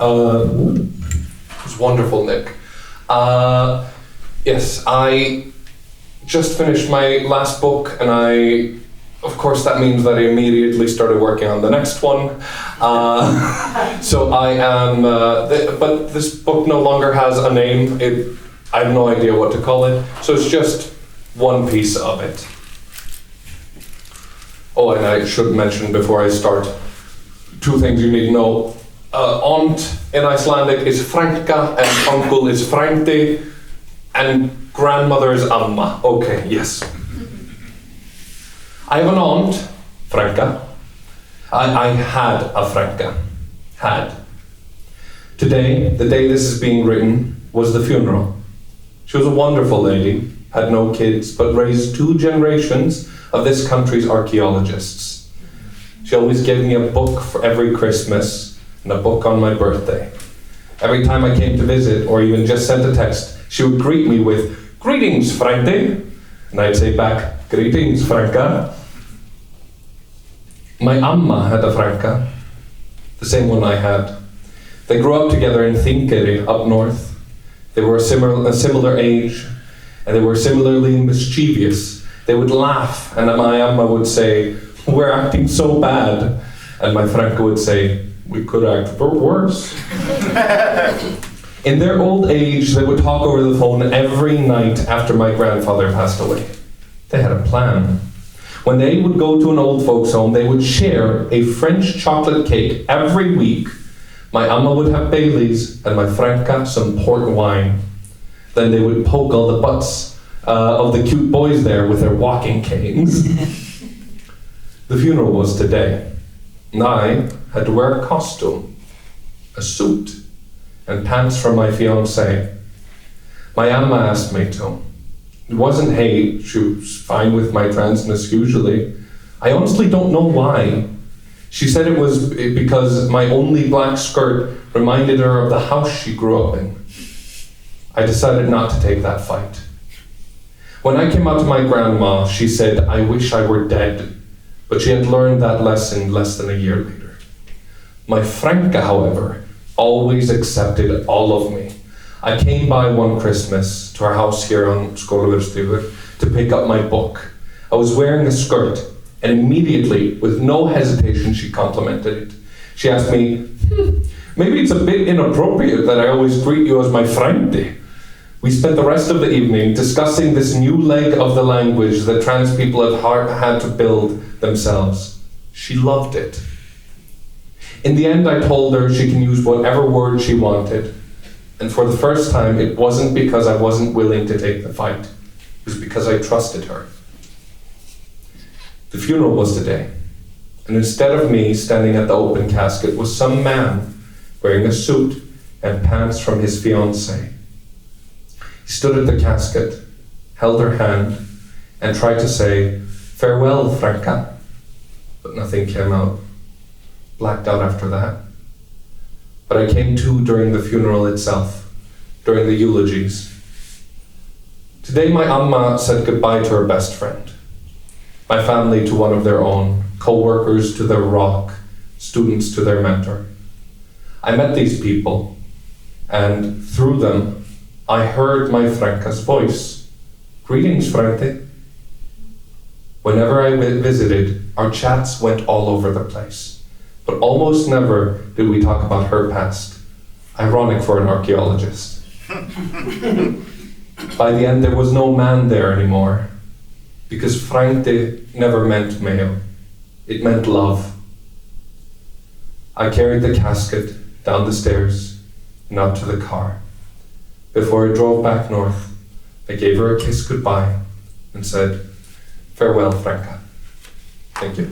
It was wonderful, Nick. Yes, I just finished my last book, and of course, that means that I immediately started working on the next one. So I am, but this book no longer has a name. I have no idea what to call it. So it's just one piece of it. Oh, and I should mention before I start, 2 things you need to know. Aunt in Icelandic is Franka, and uncle is Frændi, and grandmother is Amma. Okay, yes. I have an aunt, Franka. I had a Franka. Had. Today, the day this is being written, was the funeral. She was a wonderful lady, had no kids, but raised 2 generations of this country's archaeologists. She always gave me a book for every Christmas and a book on my birthday. Every time I came to visit, or even just sent a text, she would greet me with, "Greetings, Frændi," and I'd say back, "Greetings, Franka." My Amma had a Franka, the same one I had. They grew up together in Þingeyri, up north. They were a similar age, and they were similarly mischievous. They would laugh, and my Amma would say, "We're acting so bad," and my Franka would say, "We could act worse." In their old age, they would talk over the phone every night after my grandfather passed away. They had a plan. When they would go to an old folks' home, they would share a French chocolate cake every week. My Amma would have Baileys, and my Franka some port wine. Then they would poke all the butts of the cute boys there with their walking canes. The funeral was today, and I had to wear a costume, a suit, and pants from my fiancé. My Amma asked me to. It wasn't hate, she was fine with my transness usually. I honestly don't know why. She said it was because my only black skirt reminded her of the house she grew up in. I decided not to take that fight. When I came out to my grandma, she said, "I wish I were dead," but she had learned that lesson less than a year later. My Franka, however, always accepted all of me. I came by one Christmas to our house here on Skólavörðustígur to pick up my book. I was wearing a skirt, and immediately, with no hesitation, she complimented it. She asked me, "Maybe it's a bit inappropriate that I always greet you as my Frændi." We spent the rest of the evening discussing this new leg of the language that trans people have had to build themselves. She loved it. In the end, I told her she can use whatever word she wanted. And for the first time, it wasn't because I wasn't willing to take the fight. It was because I trusted her. The funeral was today. And instead of me standing at the open casket was some man wearing a suit and pants from his fiancée. He stood at the casket, held her hand, and tried to say, "Farewell, Franka," but nothing came out. Blacked out after that. But I came to during the funeral itself, during the eulogies. Today my Amma said goodbye to her best friend, my family to one of their own, co-workers to their rock, students to their mentor. I met these people, and through them, I heard my Franka's voice. "Greetings, Frændi." Whenever I visited, our chats went all over the place, but almost never did we talk about her past. Ironic for an archaeologist. By the end, there was no man there anymore, because Frændi never meant male. It meant love. I carried the casket down the stairs and out to the car. Before I drove back north, I gave her a kiss goodbye and said, "Farewell, Franka." Thank you.